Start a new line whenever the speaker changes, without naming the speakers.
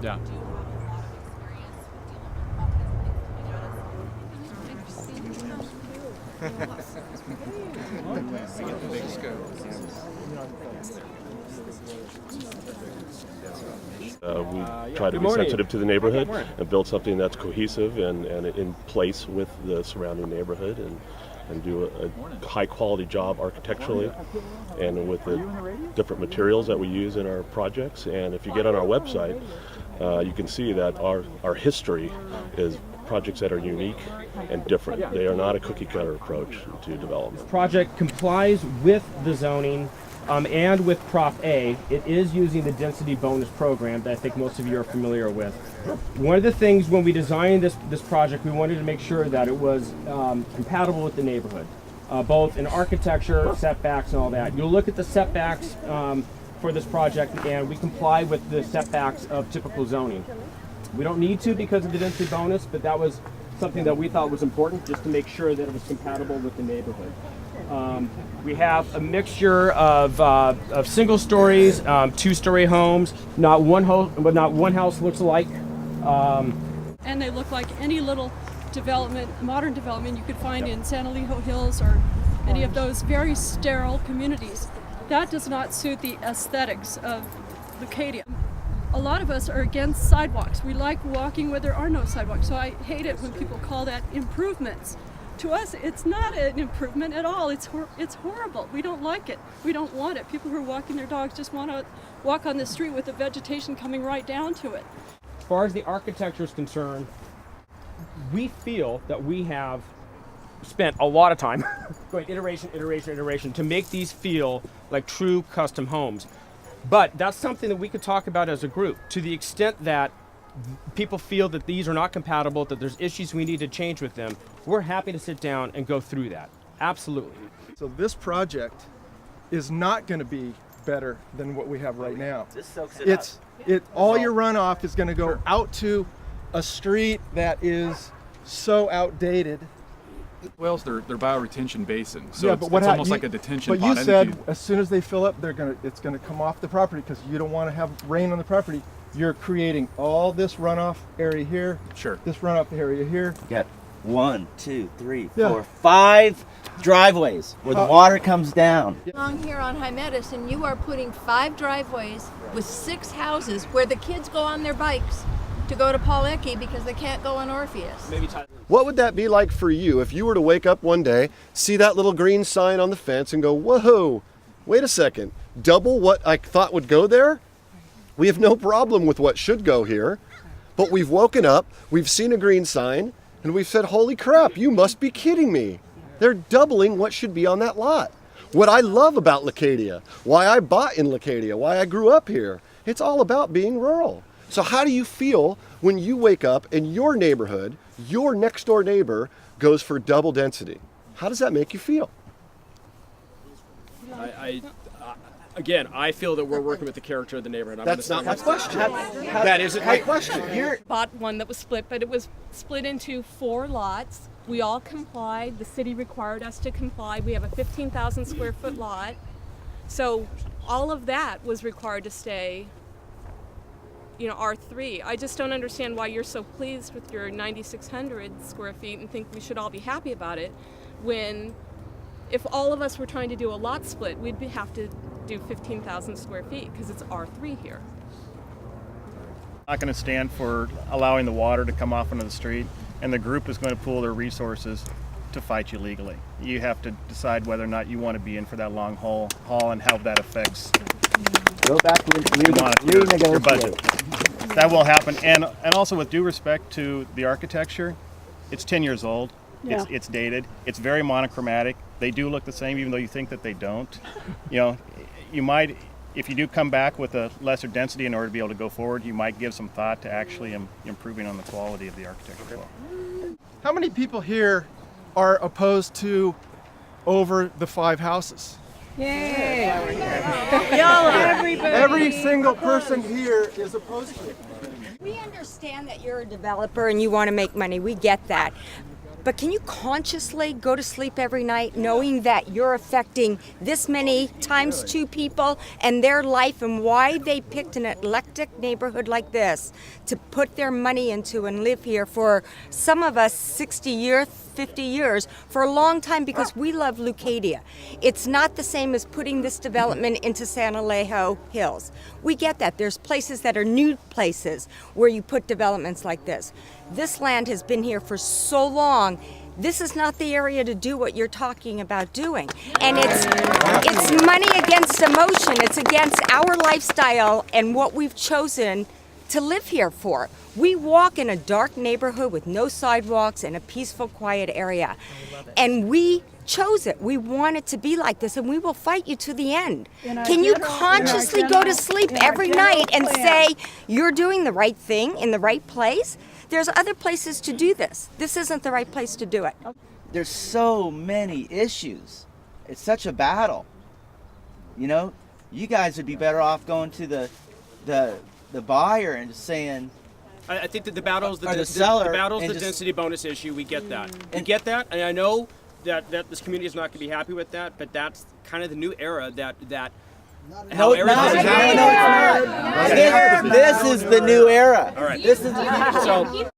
Yeah.
do have a lot of experience with dealing with all kinds of things
We try to be sensitive to the neighborhood and build something that's cohesive and in place with the surrounding neighborhood and do a high quality job architecturally and with the different materials that we use in our projects. And if you get on our website, you can see that our history is projects that are unique and different. They are not a cookie cutter approach to development.
Project complies with the zoning and with Prop A. It is using the density bonus program that I think most of you are familiar with. One of the things when we designed this project, we wanted to make sure that it was compatible with the neighborhood, both in architecture, setbacks, and all that. You'll look at the setbacks for this project, and we comply with the setbacks of typical zoning. We don't need to because of the density bonus, but that was something that we thought was important just to make sure that it was compatible with the neighborhood. We have a mixture of single stories, two-story homes. Not one house looks alike.
And they look like any little development, modern development you could find in San Elijo Hills or any of those very sterile communities. That does not suit the aesthetics of Leucadia. A lot of us are against sidewalks. We like walking where there are no sidewalks. So I hate it when people call that improvements. To us, it's not an improvement at all. It's horrible. We don't like it. We don't want it. People who are walking their dogs just want to walk on the street with the vegetation coming right down to it.
As far as the architecture is concerned, we feel that we have spent a lot of time going iteration to make these feel like true custom homes. But that's something that we could talk about as a group. To the extent that people feel that these are not compatible, that there's issues we need to change with them, we're happy to sit down and go through that. Absolutely.
So this project is not going to be better than what we have right now.
This soaks it up.
All your runoff is going to go out to a street that is so outdated.
Wells, they're bioretention basins, so
Yeah,
it's
but
almost like a detention
But
pond.
you said as soon as they fill up, it's going to come off the property because you don't want to have rain on the property. You're creating all this runoff area here.
Sure.
This runoff area here.
You got 1, 2, 3,
Yeah.
4, 5 driveways where the water comes down.
Along here on Hymettis, and you are putting 5 driveways with 6 houses where the kids go on their bikes to go to Paul Ecke because they can't go on Orpheus.
What would that be like for you if you were to wake up one day, see that little green sign on the fence and go, whoa, wait a second, double what I thought would go there? We have no problem with what should go here, but we've woken up, we've seen a green sign, and we've said, holy crap, you must be kidding me. They're doubling what should be on that lot. What I love about Leucadia, why I bought in Leucadia, why I grew up here, it's all about being rural. So how do you feel when you wake up in your neighborhood, your next door neighbor goes for double density? How does that make you feel?
Again, I feel that we're working with the character of the neighborhood.
That's not my question. That isn't my question.
Bought one that was split, but it was split into 4 lots. We all complied. The city required us to comply. We have a 15,000 square foot lot. So all of that was required to stay, R3. I just don't understand why you're so pleased with your 9,600 square feet and think we should all be happy about it when if all of us were trying to do a lot split, we'd have to do 15,000 square feet because it's R3 here.
Not going to stand for allowing the water to come off into the street, and the group is going to pool their resources to fight you legally. You have to decide whether or not you want to be in for that long haul and how that affects
Go back to
your budget. That will happen, and also with due respect to the architecture, it's 10 years old.
Yeah.
It's dated. It's very monochromatic. They do look the same, even though you think that they don't. You might, if you do come back with a lesser density in order to be able to go forward, you might give some thought to actually improving on the quality of the architecture as well.
How many people here are opposed to over the 5 houses?
Yay!
Every single person here is opposed to it.
We understand that you're a developer and you want to make money. We get that. But can you consciously go to sleep every night knowing that you're affecting this many times 2 people and their life, and why they picked an eclectic neighborhood like this to put their money into and live here for some of us 60 years, 50 years, for a long time, because we love Leucadia. It's not the same as putting this development into San Alejo Hills. We get that. There's places that are new places where you put developments like this. This land has been here for so long. This is not the area to do what you're talking about doing. And it's money against emotion. It's against our lifestyle and what we've chosen to live here for. We walk in a dark neighborhood with no sidewalks and a peaceful, quiet area. And we chose it. We want it to be like this, and we will fight you to the end. Can you consciously go to sleep every night and say you're doing the right thing in the right place? There's other places to do this. This isn't the right place to do it.
There's so many issues. It's such a battle. You know, you guys would be better off going to the buyer and just saying,
I think that the battle's the
seller
battle's
and
the
just-
density bonus issue. We get that. We get that, and I know that this community is not going to be happy with that. But that's kind of the new era that
no, it's not. This is the new era.
All right.
This is